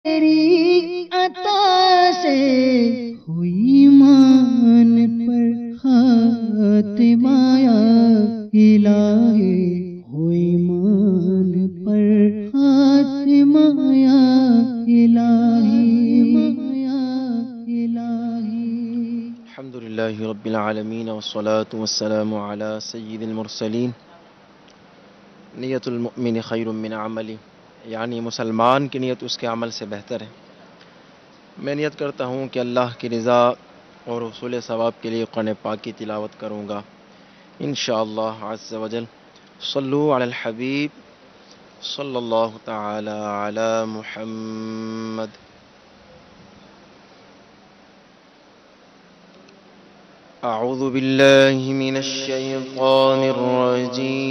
تیری عطا سے ہوئی مان پر خاتمہ یا الہی، ہوئی مان پر خاتمہ یا الہی، الحمدللہ رب العالمین والصلاة والسلام علی سید المرسلین۔ نیت المؤمن خیر من عملی، یعنی مسلمان کی نیت اس کے عمل سے بہتر ہے۔ میں نیت کرتا ہوں کہ اللہ کی رضا اور حصول ثواب کے لیے قرآن پاک کی تلاوت کروں گا انشاءاللہ عز وجل۔ صلو علی الحبیب صلی اللہ تعالی علی محمد۔ اعوذ باللہ من الشیطان الرجیم،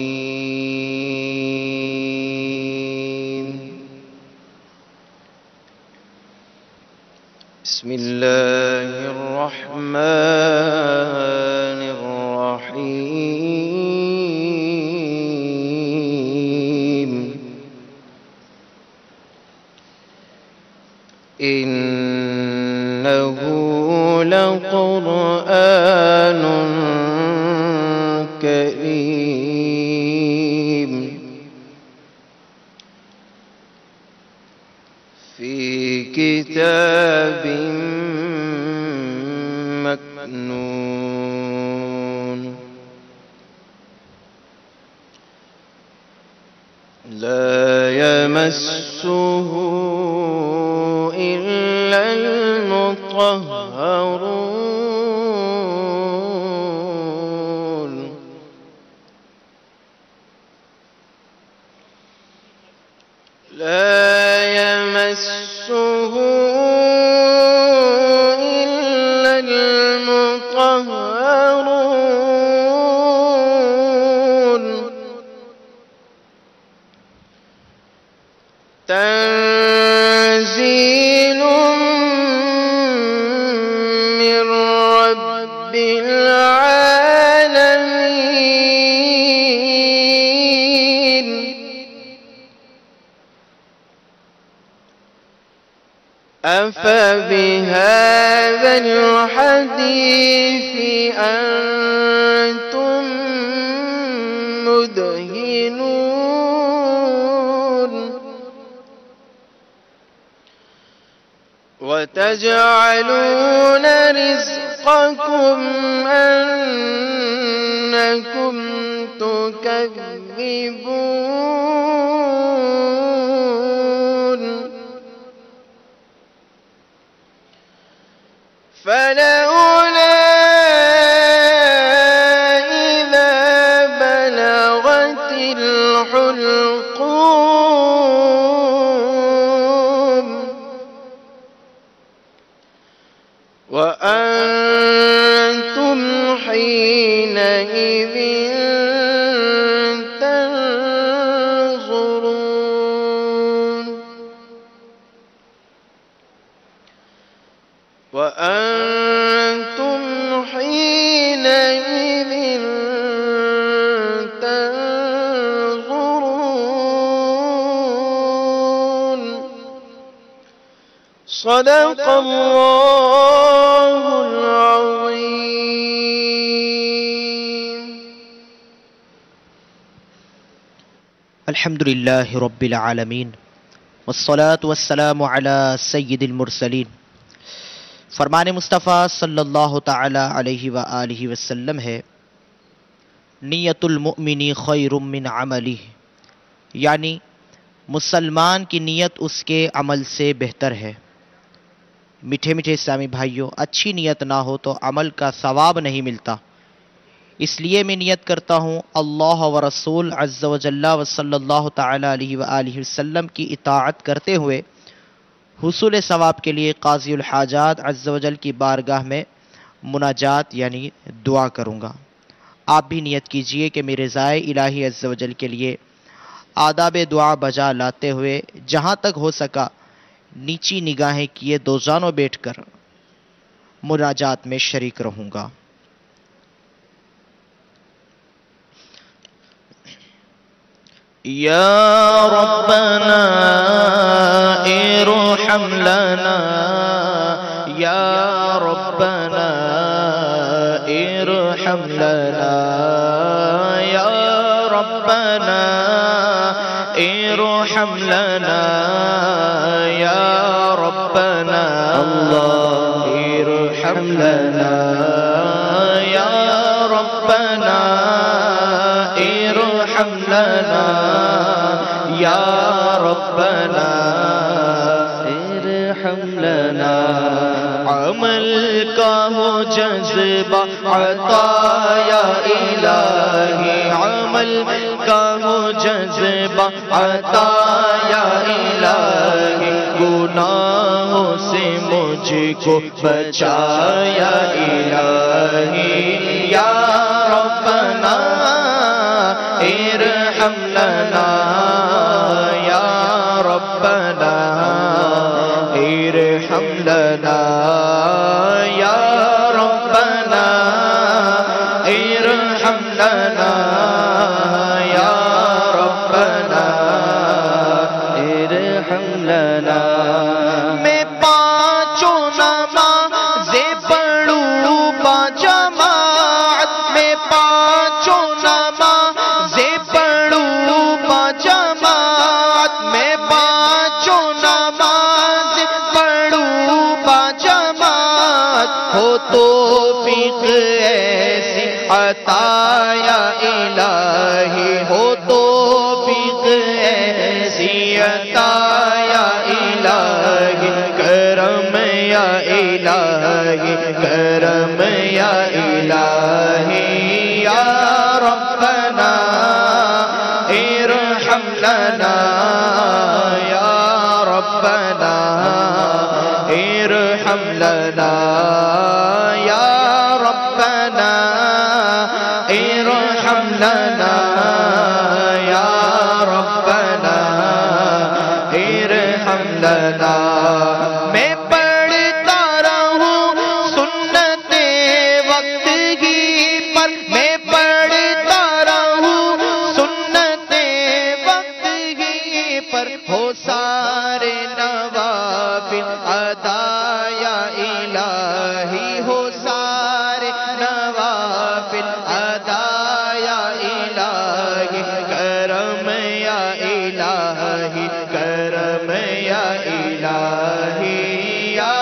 بسم اللہ الرحمن الرحیم۔ انہ لقرآن کریم فی کتاب مکنون لا یمسہ الا المطہرون لا يمسه إلا المطهرون تنزيل من رب العالمين أفبهذا الحديث أنتم مدهنون وتجعلون رزقكم أنكم تكذبون فلولا إذا بلغت الحلقوم وأنتم حينئذ تنظرون وأنتم حينئذ تنظرون صدق اللہ العظیم۔ الحمدللہ رب العالمین والصلاة والسلام علی سید المرسلین۔ فرمان مصطفیٰ صلی اللہ تعالی علیہ وآلہ وسلم ہے، نیت المؤمن خیر من عملہ، یعنی مسلمان کی نیت اس کے عمل سے بہتر ہے۔ میٹھے میٹھے اسلامی بھائیوں، اچھی نیت نہ ہو تو عمل کا ثواب نہیں ملتا۔ اس لیے میں نیت کرتا ہوں اللہ و رسول عز و جل و صلی اللہ تعالی علیہ وآلہ وسلم کی اطاعت کرتے ہوئے حصول ثواب کے لیے قاضی الحاجات عز و جل کی بارگاہ میں مناجات یعنی دعا کروں گا۔ آپ بھی نیت کیجئے کہ میرے رضائے الہی عز و جل کے لیے آداب دعا بجا لاتے ہوئے جہاں تک ہو سکا نیچی نگاہیں کیے دو جانوں بیٹھ کر مناجات میں شریک رہوں گا۔ یا ربنا ارحم ارحم لنا یا ربنا ارحم لنا یا ربنا ارحم لنا یا ربنا اللہ ارحم لنا یا ربنا ارحم لنا یا ربنا ارحم لنا عمل کا ہو جذبہ عطا یا الہی عمل کا ہو جذبہ عطا یا الہی گناہوں سے مجھ کو بچا یا الہی یا ربنا ارحم لنا یا ربنا ارحم لنا یا ربنا ارحم لنا یا ربنا ارحم لنا میں پانچوں نمازیں پڑھوں باجماعت میں پانچوں نمازیں پڑھوں باجماعت میں پانچوں نمازیں پڑھوں باجماعت ہو توفیق ایسی عطا یا الہی ہو توفیق ایسی عطا یا الہی کرم یا الہی کرم یا الہی یا ربنا ارحم لنا یا ربنا ارحم لنا یا ربنا ارحم لنا یا ربنا ارحم لنا میں پڑھتا رہوں سنت وقت ہی پر میں پڑھتا رہوں سنت وقت ہی پر ہو سارے نوافل ادا یا الہی ہو سارے نوافل ادا یا الہی کرم یا الہی کرم یا الہی یا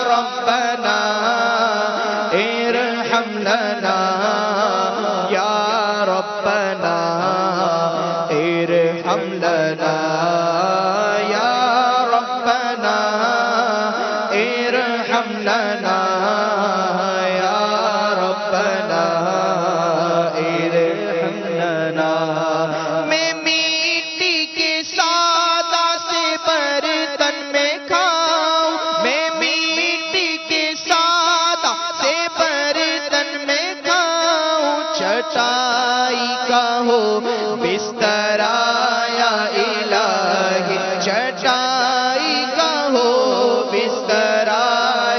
ربنا ارحم لنا یا ربنا ارحم لنا یا ربنا ارحم لنا یا ربنا ارحم لنا میں مٹی کے سادہ سے برتن میں کھاؤں میں مٹی کے سادہ سے برتن میں کھاؤں چٹائی کا ہو بستر یا الہی چٹائی کا ہو بستر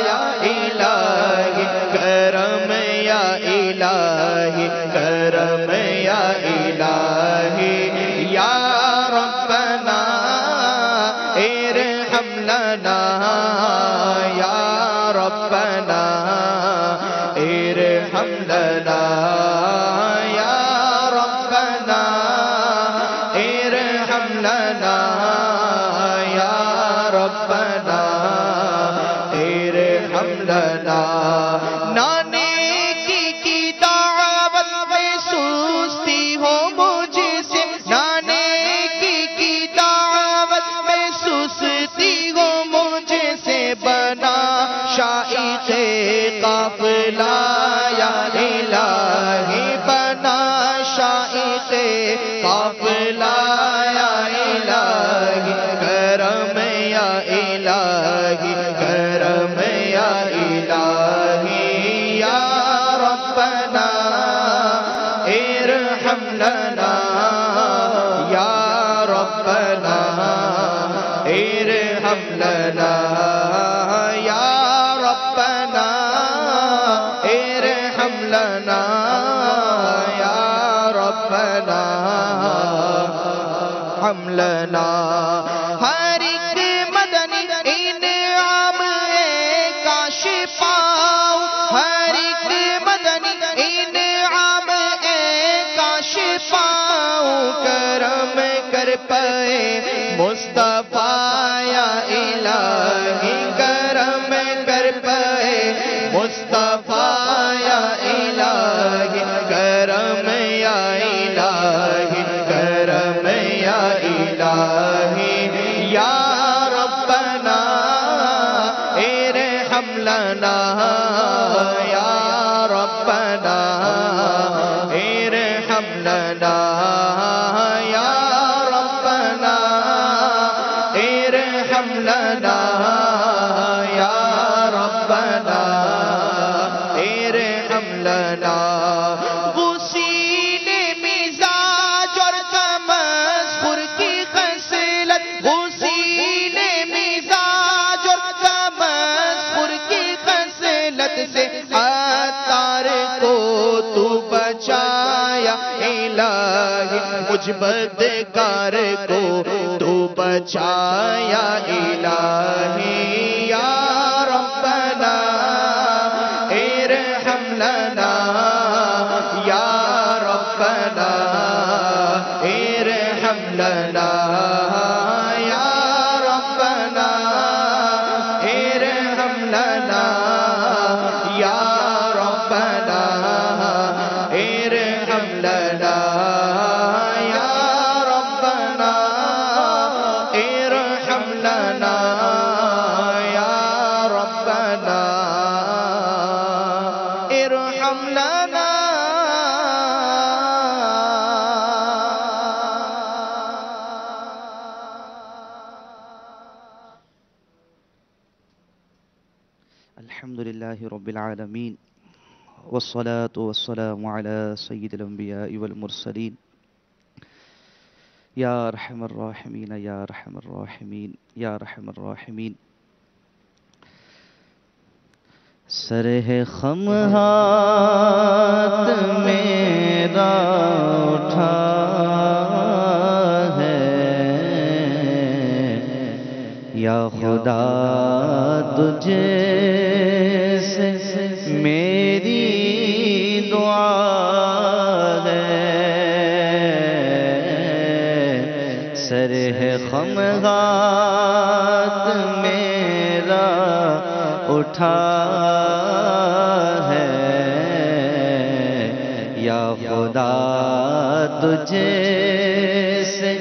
یا الہی کرم یا الہی کرم یا الہی یا ربنا ارحم لنا یا ربنا ارحم لنا یا ربنا ارحم لنا یا ربنا ارحم لنا نیکی کی دعوت میں سستی ہو مجھ سے نیکی کی دعوت میں سستی ہو مجھ سے بنا شائخ قافلہ یا الہی بنا شائخ قافلہ یا الہی کرم یا الہی کرم یا الہی یا ربنا ارحم لنا یا ربنا ارحم لنا یا ربنا ارحم لنا یا ربنا ارحم لنا ہر ایک مدنی مصطفیٰ یا الہی کرم کر پائے مصطفیٰ یا الہی کرم یا الہی کرم یا الہی یا ربنا ارحم لنا یا ربنا ارحم لنا یا ربنا ارحم لنا یا ربنا ارحم لنا غسیل مزاج اور تمسخر کی خصلت غسیل مزاج اور تمسخر کی خصلت سے عطار کو تو بچایا الہی مجھ بدکار کو تو بچایا الہی یا ربنا ارحم لنا یا ربنا ارحم لنا یا ربنا ارحم لنا یا ربنا ارحم لنا یا ربنا ارحم لنا یا ربنا ارحم لنا الحمد لله رب العالمين والصلاة والسلام على سيد الأنبياء والمرسلين يا أرحم الراحمين يا أرحم الراحمين يا أرحم الراحمين سر ہے خم ہاتھ میرا اٹھا ہے یا خدا تجھے سے میری دعا ہے سر ہے خم ہاتھ میرا اٹھا ہے یا خدا تجھے سے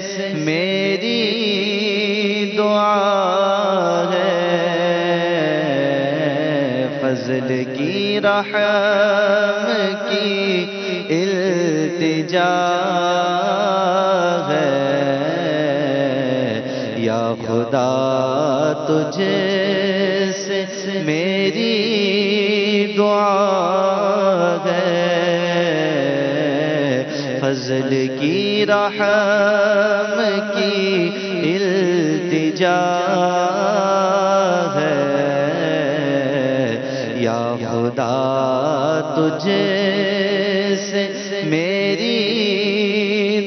میری دعا ہے فضل کی رحم کی التجا ہے یا خدا تجھے سے میری دعا ہے فضل کی رحم کی التجا ہے یا خدا تجھے سے میری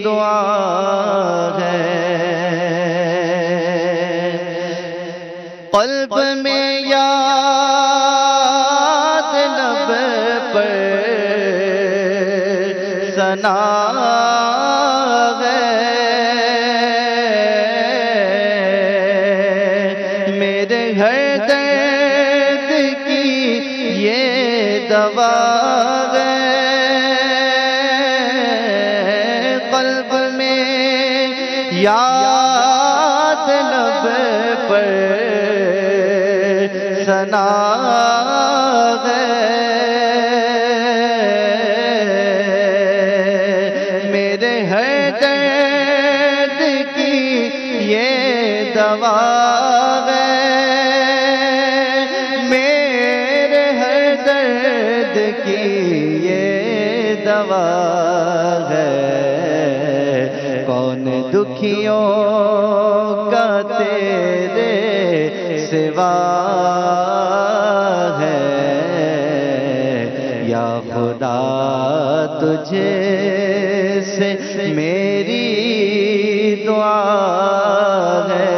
دعا ہے قلب میں یاد لب پر ثنا ہے میرے ہر درد کی یہ دوا ہے قلب میں یاد لب پر ثنا ہے میرے ہر درد کی یہ دوا ہے میرے ہر درد کی یہ دوا ہے کون دکھیوں کا تیرے سوا ہے یا خدا تجھے سے میری دعا ہے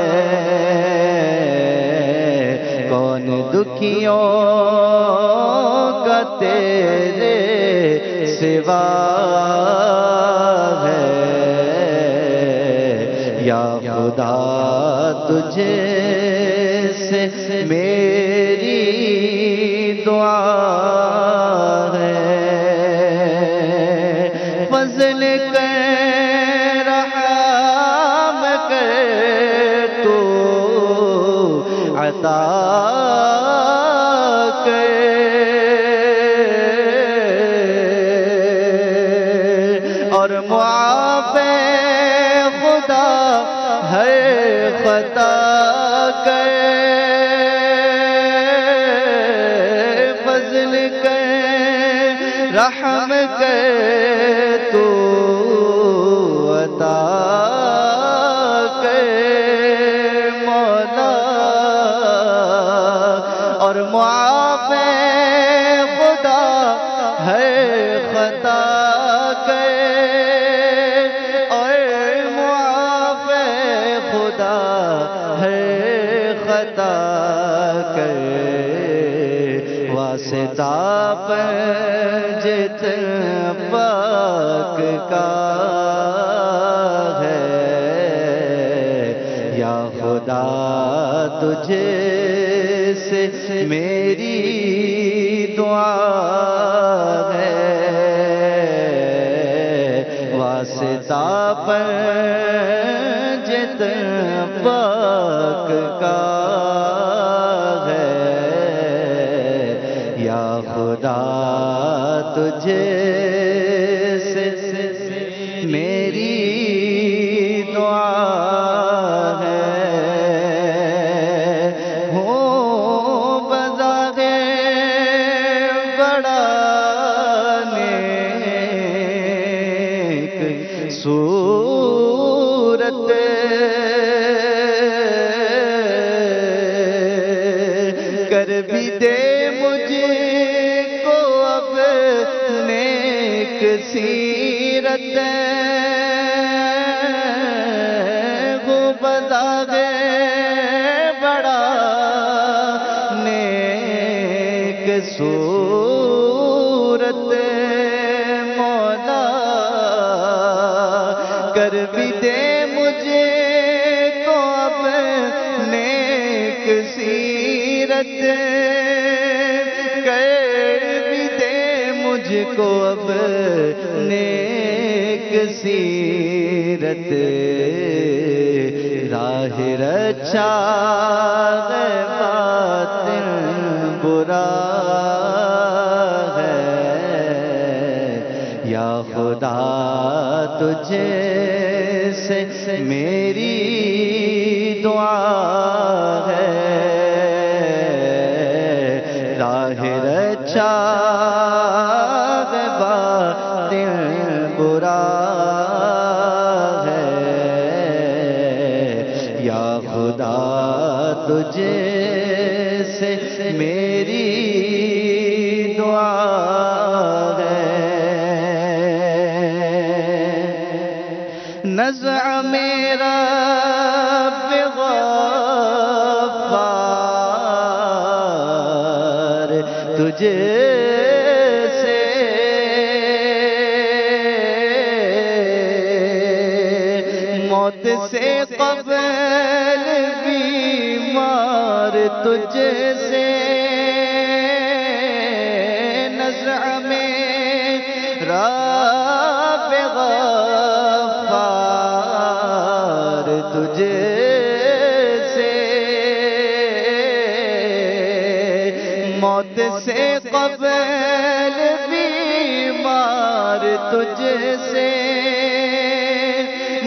کون دکھیوں کا تیرے سوا ہے یا خدا میری دعا ہے، فضل کر رحم کر تو عطا کر، اور معاف خدا ہر خطا کر، فضل کر رحم کر تو عطا کر مولا، اور معاف خدا ہر خطا کر، اور معاف خدا ہر خطا کر، واسطہ پنجت پاک کا ہے، یا خدا تجھے سے میری دعا ہے، واسطہ پنجت پاک کا ہے، یا خدا تجھے سے میری دعا ہے، ہوں بظاہر بڑا نیک صورت، کر بھی دے مجھے کو اب نیک سیرت، وہ بظاہر بڑا نیک صورت، مولا کر بھی دے مجھے کو اب نیک سیرت، کر بھی دے مجھ کو اب نیک سیرت، راہ رچا ہے باطن برا ہے، یا خدا تجھے سے میری دعا ہے، راہ رچا ہے باطن برا ہے، یا خدا تجھے سے میری دعا ہے، نزع میرا غفار تجھے سے، موت سے قبل بیمار تجھ سے، نزع میرا غفار تجھے سے، موت سے قبل بیمار تجھ سے،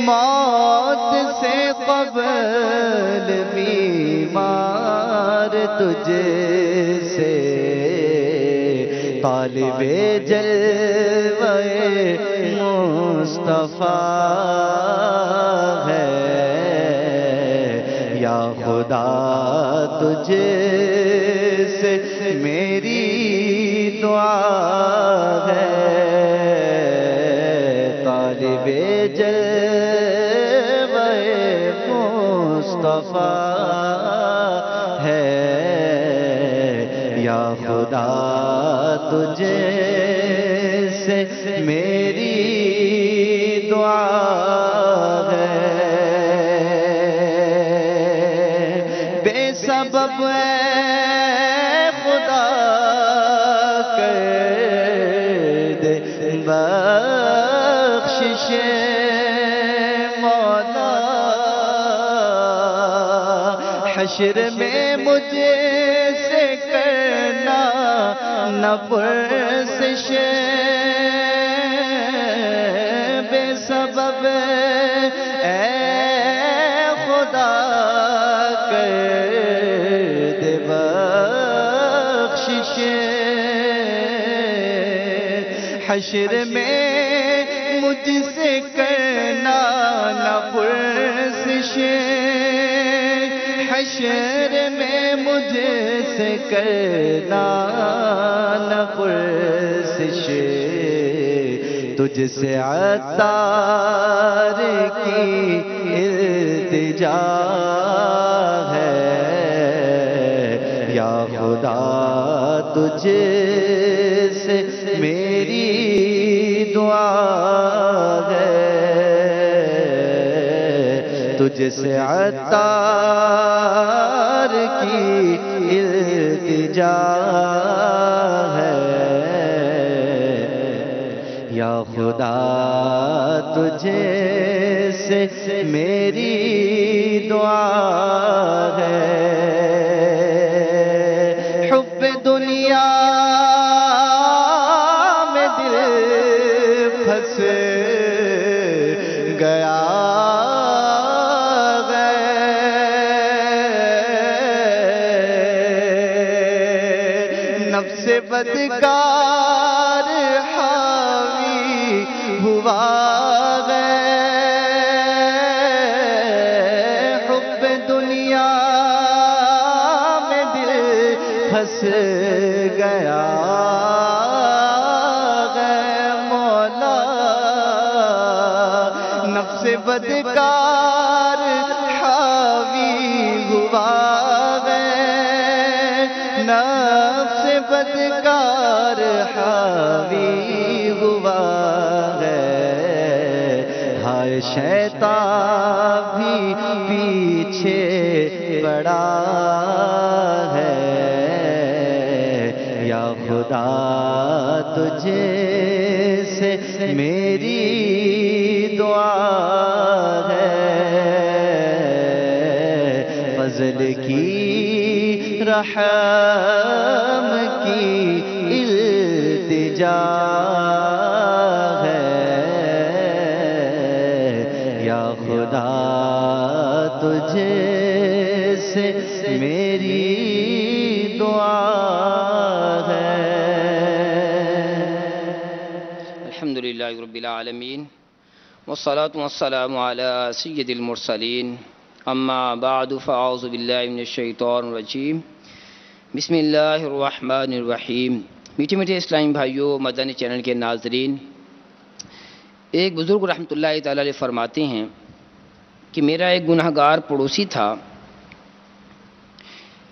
موت سے قبل بیمار تجھ سے، طالب جلوہ مصطفیٰ ہے، یا خدا تجھے سے میری دعا ہے، طالب جلوہ مصطفیٰ ہے، یا خدا تجھے سے میری دعا ہے، بے سبب سبب اے خدا کر دے بخشش مولا، حشر میں مجھے سے کرنا نہ پرسش، بے سبب اے خدا کر دے بخشش، حشر میں مجھ سے کرنا نہ پرسش، حشر میں مجھ سے کرنا نہ پرسش، تجھ سے عطار کی التجا ہے یا خدا، تجھ سے میری دعا ہے، تجھ سے عطار کی التجا ہے یا خدا، تجھے سے میری دعا ہے، حب دنیا میں دل پھنس گیا، نفس بدکار حاوی ہوا ہے، حب دنیا میں دل پھنس گیا ہے مولا، نفس بدکار حاوی ہوا ہے، نفس بدکار حاوی ہوا ہے، ہائے شیطان بھی پیچھے پڑا ہے یا خدا، تجھے سے میری دعا ہے، فضل کی رحم کی التجا ہے یا خدا، تجھے سے میری دعا ہے۔ الحمدللہ رب العالمین والصلاة والسلام علی سید المرسلین، اما بعد فاعوذ باللہ من الشیطان الرجیم، بسم اللہ الرحمن الرحیم۔ میٹھے میٹھے اسلامی بھائیوں، مدنی چینل کے ناظرین، ایک بزرگ رحمۃ اللہ تعالی علیہ فرماتے ہیں کہ میرا ایک گنہگار پڑوسی تھا،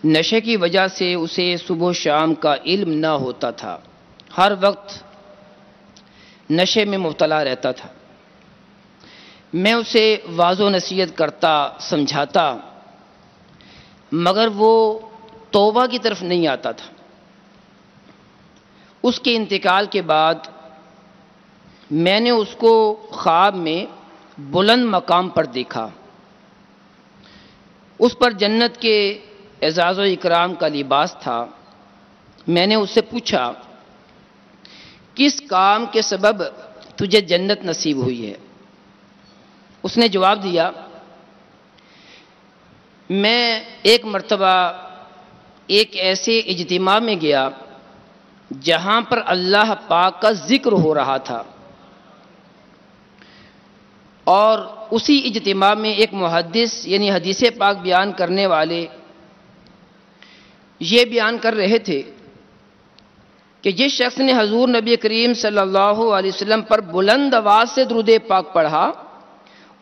نشے کی وجہ سے اسے صبح و شام کا علم نہ ہوتا تھا، ہر وقت نشے میں مبتلا رہتا تھا۔ میں اسے واضح و نصیحت کرتا، سمجھاتا، مگر وہ توبہ کی طرف نہیں آتا تھا۔ اس کے انتقال کے بعد میں نے اس کو خواب میں بلند مقام پر دیکھا، اس پر جنت کے اعزاز و اکرام کا لباس تھا۔ میں نے اس سے پوچھا، کس کام کے سبب تجھے جنت نصیب ہوئی ہے؟ اس نے جواب دیا، میں ایک مرتبہ ایک ایسے اجتماع میں گیا جہاں پر اللہ پاک کا ذکر ہو رہا تھا، اور اسی اجتماع میں ایک محدث یعنی حدیث پاک بیان کرنے والے یہ بیان کر رہے تھے کہ جس شخص نے حضور نبی کریم صلی اللہ علیہ وسلم پر بلند آواز سے درود پاک پڑھا،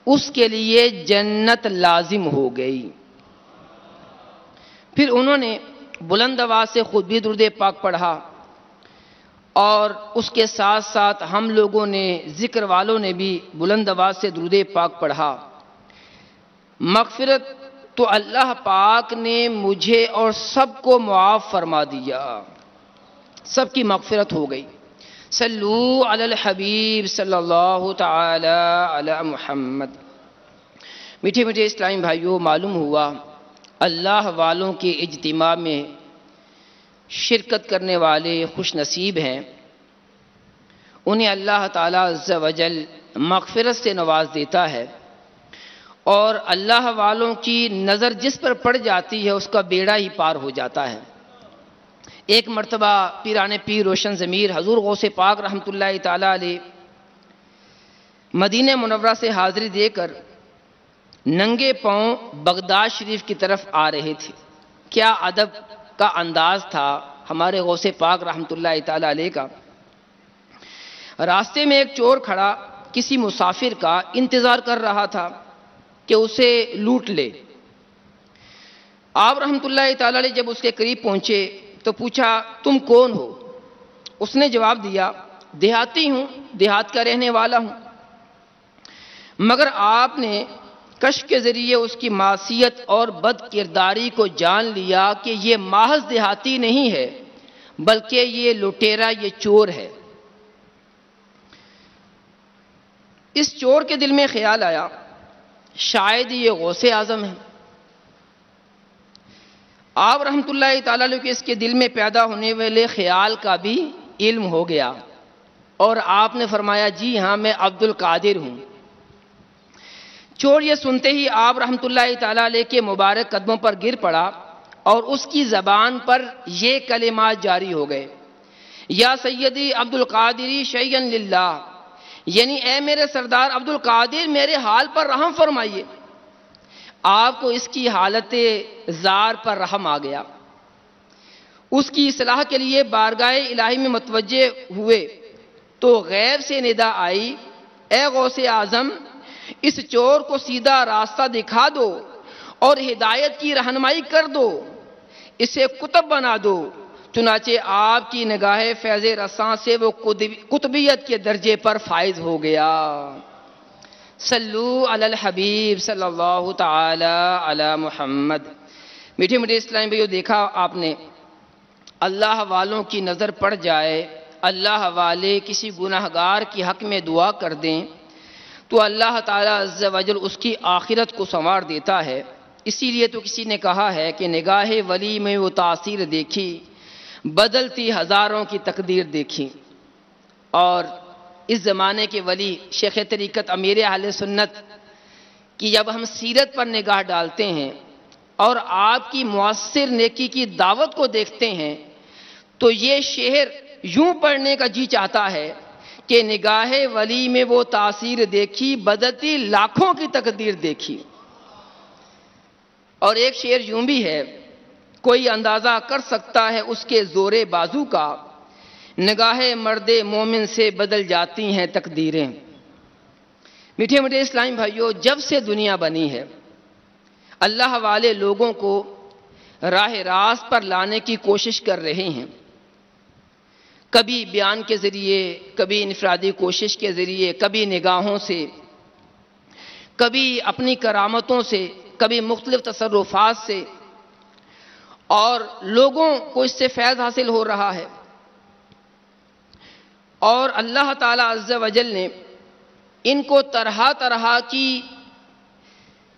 اس کے لیے جنت لازم ہو گئی۔ پھر انہوں نے بلند آواز سے خود بھی درود پاک پڑھا، اور اس کے ساتھ ساتھ ہم لوگوں نے، ذکر والوں نے بھی بلند آواز سے درود پاک پڑھا۔ مغفرت تو اللہ پاک نے مجھے اور سب کو معاف فرما دیا، سب کی مغفرت ہو گئی۔ صلو علی الحبیب صلی اللہ تعالی علی محمد۔ میٹھے میٹھے اسلامی بھائیوں، معلوم ہوا اللہ والوں کے اجتماع میں شرکت کرنے والے خوش نصیب ہیں، انہیں اللہ تعالیٰ عز و جل مغفرت سے نواز دیتا ہے، اور اللہ والوں کی نظر جس پر پڑ جاتی ہے اس کا بیڑا ہی پار ہو جاتا ہے۔ ایک مرتبہ پیران پیر روشن ضمیر حضور غوث پاک رحمۃ اللہ تعالیٰ علیہ مدینہ منورہ سے حاضری دے کر ننگے پاؤں بغداد شریف کی طرف آ رہے تھے۔ کیا ادب کا انداز تھا ہمارے غوث پاک رحمۃ اللہ تعالیٰ علیہ کا۔ راستے میں ایک چور کھڑا کسی مسافر کا انتظار کر رہا تھا کہ اسے لوٹ لے۔ آپ رحمۃ اللہ تعالیٰ علیہ جب اس کے قریب پہنچے تو پوچھا تم کون ہو؟ اس نے جواب دیا دیہاتی ہوں، دیہات کا رہنے والا ہوں۔ مگر آپ نے کشف کے ذریعے اس کی معصیت اور بد کرداری کو جان لیا کہ یہ محض دیہاتی نہیں ہے بلکہ یہ لٹیرا، یہ چور ہے۔ اس چور کے دل میں خیال آیا شاید یہ غوث اعظم ہے۔ آپ رحمۃ اللہ تعالیٰ علیہ کے اس کے دل میں پیدا ہونے والے خیال کا بھی علم ہو گیا، اور آپ نے فرمایا جی ہاں میں عبد القادر ہوں۔ چور یہ سنتے ہی آپ رحمۃ اللہ تعالیٰ علیہ کے مبارک قدموں پر گر پڑا اور اس کی زبان پر یہ کلمات جاری ہو گئے، یا سیدی عبد القادری شیئا للہ، یعنی اے میرے سردار عبد القادر میرے حال پر رحم فرمائیے۔ آپ کو اس کی حالت زار پر رحم آ گیا، اس کی اصلاح کے لیے بارگاہ الہی میں متوجہ ہوئے تو غیب سے ندا آئی اے غوث اعظم اس چور کو سیدھا راستہ دکھا دو اور ہدایت کی رہنمائی کر دو، اسے قطب بنا دو۔ چنانچہ آپ کی نگاہ فیض رساں سے وہ قطبیت کے درجے پر فائز ہو گیا۔ صلو علی الحبیب صلی اللہ تعالی علی محمد۔ میٹھے میٹھے اسلامی بھائیو، دیکھا آپ نے اللہ والوں کی نظر پڑ جائے، اللہ والے کسی گناہگار کی حق میں دعا کر دیں تو اللہ تعالیٰ عز و جل اس کی آخرت کو سنوار دیتا ہے۔ اسی لیے تو کسی نے کہا ہے کہ نگاہ ولی میں وہ تاثیر دیکھی، بدلتی ہزاروں کی تقدیر دیکھی۔ اور اس زمانے کے ولی شیخ طریقت امیر اہل سنت کی جب ہم سیرت پر نگاہ ڈالتے ہیں اور آپ کی مؤثر نیکی کی دعوت کو دیکھتے ہیں تو یہ شعر یوں پڑھنے کا جی چاہتا ہے کہ نگاہ ولی میں وہ تاثیر دیکھی، بدلتی لاکھوں کی تقدیر دیکھی۔ اور ایک شعر یوں بھی ہے کوئی اندازہ کر سکتا ہے اس کے زور بازو کا، نگاہ مرد مومن سے بدل جاتی ہیں تقدیریں۔ میٹھے میٹھے اسلامی بھائیوں، جب سے دنیا بنی ہے اللہ والے لوگوں کو راہ راست پر لانے کی کوشش کر رہے ہیں، کبھی بیان کے ذریعے، کبھی انفرادی کوشش کے ذریعے، کبھی نگاہوں سے، کبھی اپنی کرامتوں سے، کبھی مختلف تصرفات سے، اور لوگوں کو اس سے فیض حاصل ہو رہا ہے۔ اور اللہ تعالیٰ عز و جل نے ان کو طرح طرح کی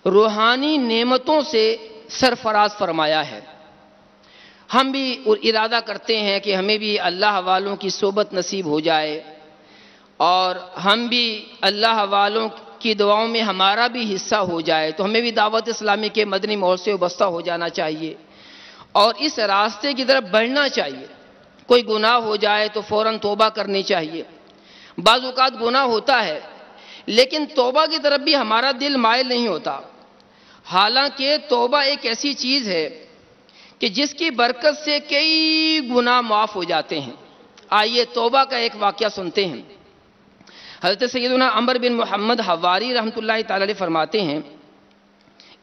روحانی نعمتوں سے سرفراز فرمایا ہے۔ ہم بھی ارادہ کرتے ہیں کہ ہمیں بھی اللہ والوں کی صحبت نصیب ہو جائے، اور ہم بھی اللہ والوں کی دعاؤں میں ہمارا بھی حصہ ہو جائے، تو ہمیں بھی دعوت اسلامی کے مدنی ماحول سے وابستہ ہو جانا چاہیے اور اس راستے کی طرف بڑھنا چاہیے۔ کوئی گناہ ہو جائے تو فوراً توبہ کرنی چاہیے۔ بعض اوقات گناہ ہوتا ہے لیکن توبہ کی طرف بھی ہمارا دل مائل نہیں ہوتا، حالانکہ توبہ ایک ایسی چیز ہے کہ جس کی برکت سے کئی گناہ معاف ہو جاتے ہیں۔ آئیے توبہ کا ایک واقعہ سنتے ہیں۔ حضرت سیدنا عمر بن محمد حواری رحمۃ اللہ تعالی علیہ فرماتے ہیں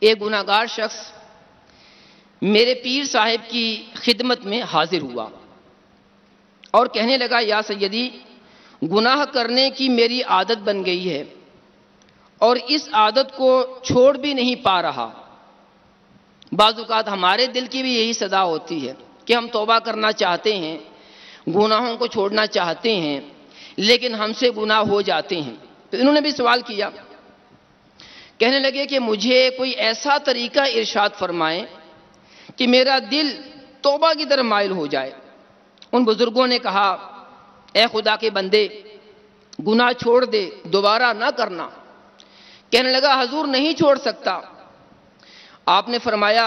ایک گناہگار شخص میرے پیر صاحب کی خدمت میں حاضر ہوا اور کہنے لگا یا سیدی گناہ کرنے کی میری عادت بن گئی ہے اور اس عادت کو چھوڑ بھی نہیں پا رہا، بعض اوقات ہمارے دل کی بھی یہی صدا ہوتی ہے کہ ہم توبہ کرنا چاہتے ہیں، گناہوں کو چھوڑنا چاہتے ہیں، لیکن ہم سے گناہ ہو جاتے ہیں۔ تو انہوں نے بھی سوال کیا، کہنے لگے کہ مجھے کوئی ایسا طریقہ ارشاد فرمائیں کہ میرا دل توبہ کی طرف مائل ہو جائے۔ ان بزرگوں نے کہا، اے خدا کے بندے، گناہ چھوڑ دے، دوبارہ نہ کرنا۔ کہنے لگا حضور نہیں چھوڑ سکتا۔ آپ نے فرمایا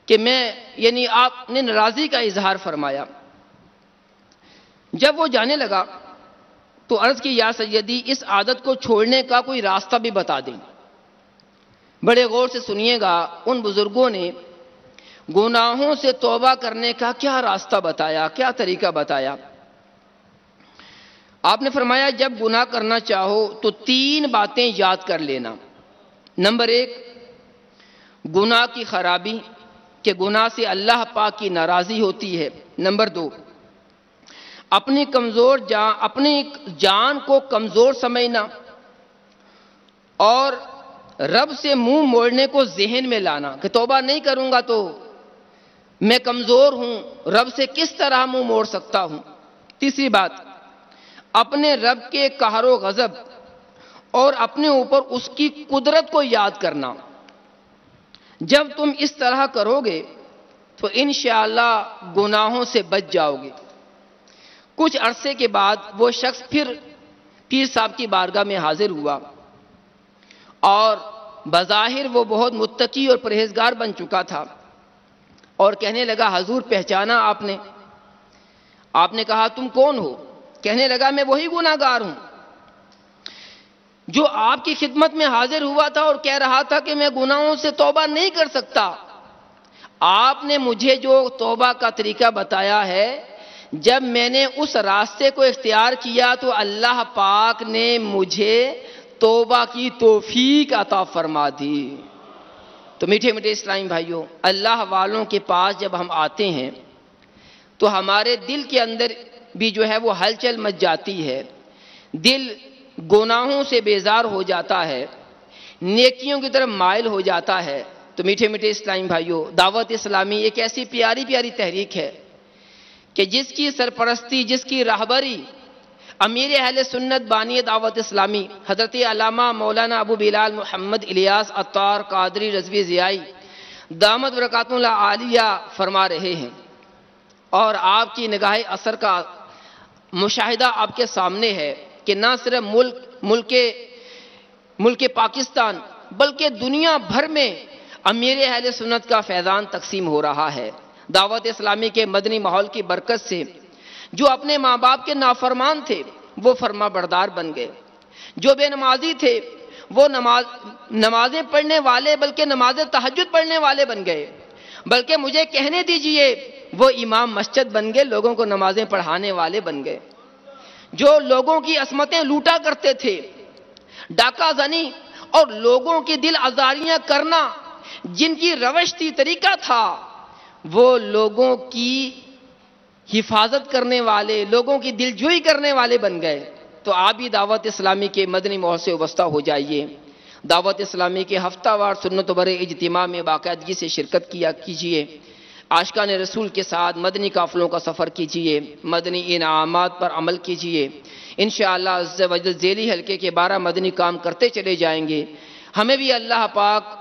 کہ یعنی آپ نے ناراضی کا اظہار فرمایا۔ جب وہ جانے لگا تو عرض کی، یا سیدی اس عادت کو چھوڑنے کا کوئی راستہ بھی بتا دیں۔ بڑے غور سے سنیے گا، ان بزرگوں نے گناہوں سے توبہ کرنے کا کیا راستہ بتایا، کیا طریقہ بتایا۔ آپ نے فرمایا جب گناہ کرنا چاہو تو 3 باتیں یاد کر لینا۔ نمبر 1، گناہ کی خرابی، کہ گناہ سے اللہ پاک کی ناراضی ہوتی ہے۔ نمبر 2، اپنی جان کو کمزور سمجھنا اور رب سے منہ موڑنے کو ذہن میں لانا کہ توبہ نہیں کروں گا تو میں کمزور ہوں، رب سے کس طرح منہ موڑ سکتا ہوں۔ تیسری بات، اپنے رب کے قہر و غضب اور اپنے اوپر اس کی قدرت کو یاد کرنا۔ جب تم اس طرح کرو گے تو انشاءاللہ گناہوں سے بچ جاؤ گے۔ کچھ عرصے کے بعد وہ شخص پھر پیر صاحب کی بارگاہ میں حاضر ہوا اور بظاہر وہ بہت متقی اور پرہیزگار بن چکا تھا، اور کہنے لگا حضور پہچانا آپ نے؟ آپ نے کہا تم کون ہو؟ کہنے لگا میں وہی گناہگار ہوں جو آپ کی خدمت میں حاضر ہوا تھا اور کہہ رہا تھا کہ میں گناہوں سے توبہ نہیں کر سکتا۔ آپ نے مجھے جو توبہ کا طریقہ بتایا ہے، جب میں نے اس راستے کو اختیار کیا تو اللہ پاک نے مجھے توبہ کی توفیق عطا فرما دی۔ تو میٹھے میٹھے اسلامی بھائیوں، اللہ والوں کے پاس جب ہم آتے ہیں تو ہمارے دل کے اندر بھی جو ہے وہ ہلچل مچ جاتی ہے، دل گناہوں سے بیزار ہو جاتا ہے، نیکیوں کی طرف مائل ہو جاتا ہے۔ تو میٹھے میٹھے اسلامی بھائیوں، دعوت اسلامی ایک ایسی پیاری پیاری تحریک ہے کہ جس کی سرپرستی، جس کی رہبری امیر اہل سنت بانی دعوت اسلامی حضرت علامہ مولانا ابو بلال محمد الیاس عطار قادری رضوی ضیائی دامت برکاتہ اللہ عالیہ فرما رہے ہیں، اور آپ کی نگاہ اثر کا مشاہدہ آپ کے سامنے ہے کہ نہ صرف ملک پاکستان بلکہ دنیا بھر میں امیر اہل سنت کا فیضان تقسیم ہو رہا ہے۔ دعوت اسلامی کے مدنی ماحول کی برکت سے جو اپنے ماں باپ کے نافرمان تھے وہ فرما بردار بن گئے، جو بے نمازی تھے وہ نمازیں پڑھنے والے بلکہ نماز تہجد پڑھنے والے بن گئے، بلکہ مجھے کہنے دیجئے وہ امام مسجد بن گئے، لوگوں کو نمازیں پڑھانے والے بن گئے۔ جو لوگوں کی عصمتیں لوٹا کرتے تھے، ڈاکہ زنی اور لوگوں کی دل آزاریاں کرنا جن کی روش تھی، طریقہ تھا، وہ لوگوں کی حفاظت کرنے والے، لوگوں کی دلجوئی کرنے والے بن گئے۔ تو آپ بھی دعوت اسلامی کے مدنی ماحول سے وابستہ ہو جائیے، دعوت اسلامی کے ہفتہ وار سنت بر اجتماع میں باقاعدگی سے شرکت کیجیے، عاشقان رسول کے ساتھ مدنی قافلوں کا سفر کیجیے، مدنی انعامات پر عمل کیجیے۔ انشاءاللہ عز و جل ذیلی حلقے کے 12 مدنی کام کرتے چلے جائیں گے۔ ہمیں بھی اللہ پاک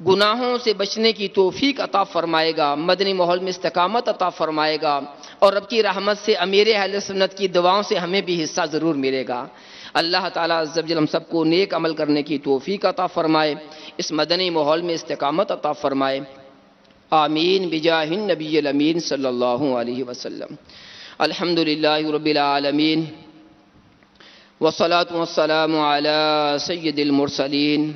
گناہوں سے بچنے کی توفیق عطا فرمائے گا، مدنی ماحول میں استقامت عطا فرمائے گا، اور رب کی رحمت سے امیر اہل سنت کی دعاؤں سے ہمیں بھی حصہ ضرور ملے گا۔ اللہ تعالیٰ عز و جل ہم سب کو نیک عمل کرنے کی توفیق عطا فرمائے، اس مدنی ماحول میں استقامت عطا فرمائے، آمین بجاہ النبی الامین صلی اللہ علیہ وسلم۔ الحمدللہ رب العالمین، والصلاة والسلام علی سید المرسلین،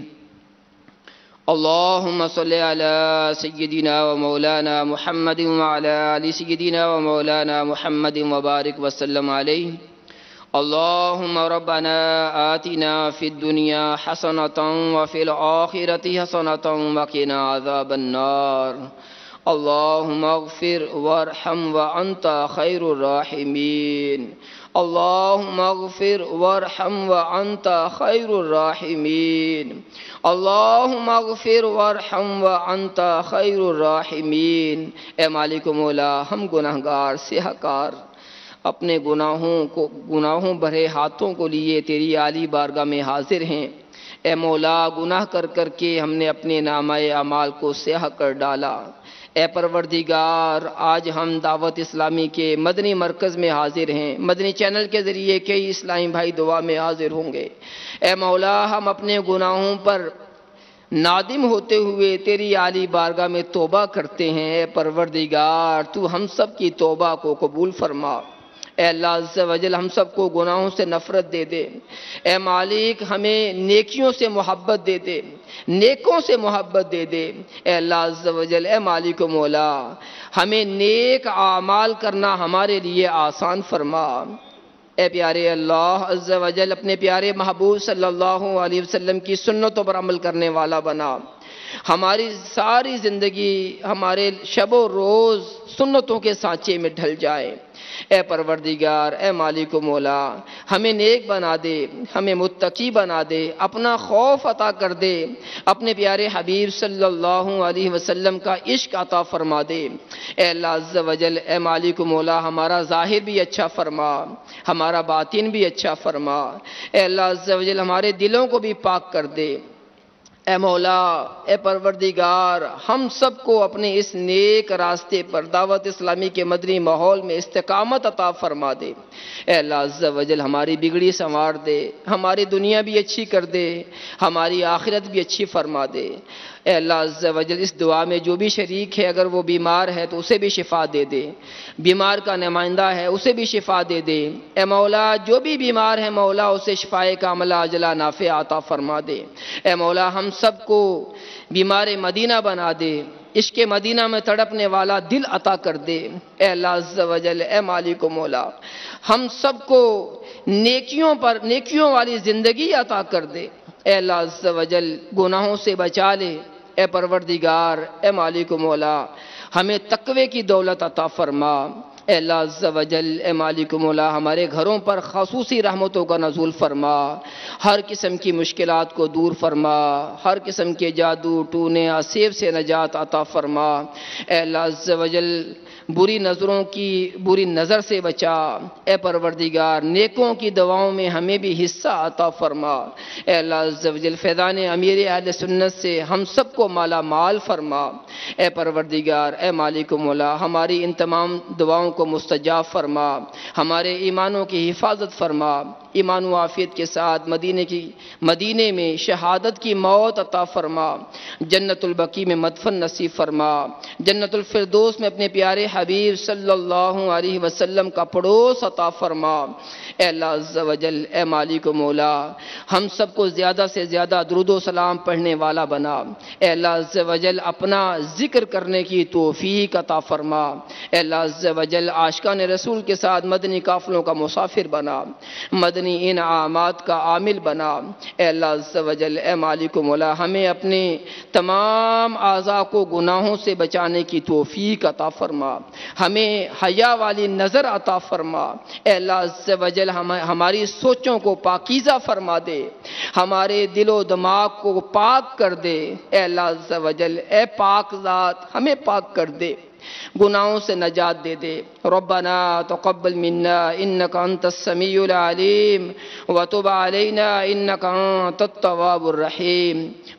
اللہم صلی علی سیدنا و مولانا محمد وعلی آل سیدنا و مولانا محمد وبارک وسلم علیہ۔ اللہم ربنا آتنا فی الدنیا حسنة وفی الآخرة حسنة وقنا عذاب النار۔ اللہم اغفر وارحم وانت خیر الراحمین اللہم اغفر وارحم وانت خیر الراحمین اللہم اغفر وارحم وانت خیر الراحمین۔ اے مالک و مولا، ہم گناہگار سیاہکار اپنے گناہوں بھرے ہاتھوں کو لیے تیری عالی بارگاہ میں حاضر ہیں۔ اے مولا، گناہ کر کر کے ہم نے اپنے نامہ اعمال کو سیاہ کر ڈالا۔ اے پروردگار، آج ہم دعوت اسلامی کے مدنی مرکز میں حاضر ہیں، مدنی چینل کے ذریعے کئی اسلامی بھائی دعا میں حاضر ہوں گے۔ اے مولا، ہم اپنے گناہوں پر نادم ہوتے ہوئے تیری عالی بارگاہ میں توبہ کرتے ہیں۔ اے پروردگار، تو ہم سب کی توبہ کو قبول فرما۔ اے اللہ عز و جل، ہم سب کو گناہوں سے نفرت دے دے۔ اے مالک، ہمیں نیکیوں سے محبت دے دے، نیکوں سے محبت دے دے۔ اے اللہ عز و جل، اے مالک و مولا، ہمیں نیک اعمال کرنا ہمارے لیے آسان فرما۔ اے پیارے اللہ عز و جل، اپنے پیارے محبوب صلی اللہ علیہ وسلم کی سنتوں پر عمل کرنے والا بنا۔ ہماری ساری زندگی، ہمارے شب و روز سنتوں کے سانچے میں ڈھل جائے۔ اے پروردگار، اے مالک و مولا، ہمیں نیک بنا دے، ہمیں متقی بنا دے، اپنا خوف عطا کر دے، اپنے پیارے حبیب صلی اللہ علیہ وسلم کا عشق عطا فرما دے۔ اے اللہ عز و جل، اے مالک و مولا، ہمارا ظاہر بھی اچھا فرما، ہمارا باطن بھی اچھا فرما۔ اے اللہ عز و جل، ہمارے دلوں کو بھی پاک کر دے۔ اے مولا، اے پروردگار، ہم سب کو اپنے اس نیک راستے پر دعوت اسلامی کے مدنی ماحول میں استقامت عطا فرما دے۔ اے اللہ عز و جل، ہماری بگڑی سنوار دے، ہماری دنیا بھی اچھی کر دے، ہماری آخرت بھی اچھی فرما دے۔ اے اللہ عز و جل، اس دعا میں جو بھی شریک ہے، اگر وہ بیمار ہے تو اسے بھی شفا دے دے، بیمار کا نمائندہ ہے اسے بھی شفا دے دے۔ اے مولا، جو بھی بیمار ہے مولا، اسے شفائے کاملہ عاجلہ نافع عطا فرما دے۔ اے مولا، ہم سب کو بیمار مدینہ بنا دے، عشق مدینہ میں تڑپنے والا دل عطا کر دے۔ اے اللہ عز و جل، اے مالک و مولا، ہم سب کو نیکیوں والی زندگی عطا کر دے۔ اے اللہ عز و جل، گناہوں سے بچا لے۔ اے پروردگار، اے مالک و مولا، ہمیں تقوی کی دولت عطا فرما۔ اے اللہ عز و جل، اے مالک و مولا، ہمارے گھروں پر خصوصی رحمتوں کا نزول فرما، ہر قسم کی مشکلات کو دور فرما، ہر قسم کے جادو ٹونے آسیب سے نجات عطا فرما۔ اے اللہ عز و جل، بری نظر سے بچا۔ اے پروردگار، نیکوں کی دعاؤں میں ہمیں بھی حصہ عطا فرما۔ اے اللہ عز و جل، فیضان امیر اہل سنت سے ہم سب کو مالا مال فرما۔ اے پروردگار، اے مالک و مولا، ہماری ان تمام دعاؤں کو مستجاب فرما، ہمارے ایمانوں کی حفاظت فرما، ایمان و عافیت کے ساتھ مدینے میں شہادت کی موت عطا فرما، جنت البقیع میں مدفن نصیب فرما، جنت الفردوس میں اپنے پیارے حبیب صلی اللہ علیہ وسلم کا پڑوس عطا فرما۔ اے اللہ عز و جل، اے مالک و مولا، ہم سب کو زیادہ سے زیادہ درود و سلام پڑھنے والا بنا۔ اے اللہ عز و جل، اپنا ذکر کرنے کی توفیق عطا فرما۔ اے اللہ عز و جل، عاشقان رسول کے ساتھ مدنی قافلوں کا مسافر بنا، مدنی انعامات کا عامل بنا۔ اے اللہ عز و جل، اے مالک و مولا، ہمیں اپنے تمام اعضاء کو گناہوں سے بچانے کی توفیق عطا فرما، ہمیں حیا والی نظر عطا فرما۔ اے اللہ عز و جل، ہماری سوچوں کو پاکیزہ فرما دے، ہمارے دل و دماغ کو پاک کر دے۔ اے اللہ عز و جل، اے پاک ذات، ہمیں پاک کر دے، گناہوں سے نجات دے دے۔ ربنا تقبل منا انك انت السميع العليم وتب علينا انك انت التواب الرحيم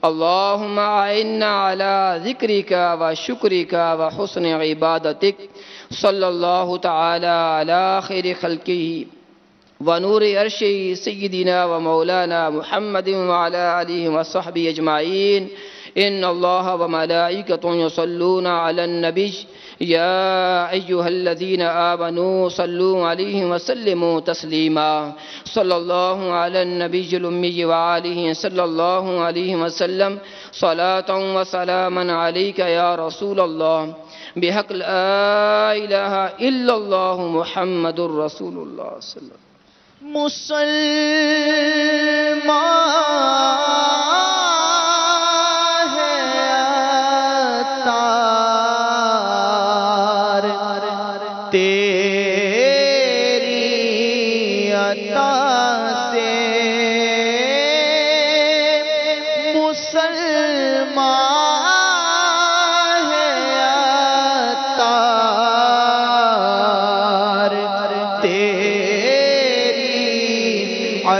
اللهم اعنا على ذكرك وشكرك وحسن عبادتك صلى الله تعالى على خير خلقه ونور عرشه سيدنا ومولانا محمد وعلى آله وصحبه أجمعين إن الله وملائكته يصلون على النبي يا أيها الذين آمنوا صلوا عليه وسلموا تسليما صلى الله على النبي الأمي وآله صلى الله عليه وسلم صلاة وسلاما عليك يا رسول الله بحق لا إله إلا الله محمد رسول الله صلى الله عليه وسلم مسلمان ہے عطا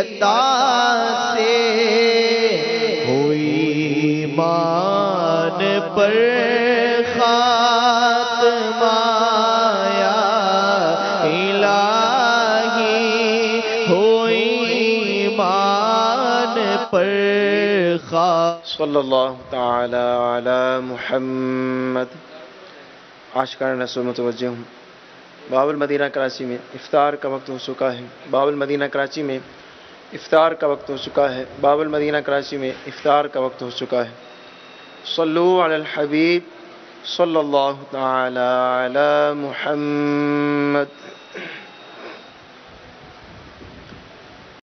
عطا سے ہوئی ایمان پر خاتمہ یا الہی ہوئی ایمان پر صلی اللہ تعالی علی محمد. عاشقان رسول متوجہ ہوں. باب المدینہ کراچی میں افطار کا وقت ہو چکا ہے. باب المدینہ کراچی میں افطار کا وقت ہو چکا ہے. باب المدینہ کراچی میں افطار کا وقت ہو چکا ہے. صلو علی الحبیب صلی اللہ تعالی علی محمد.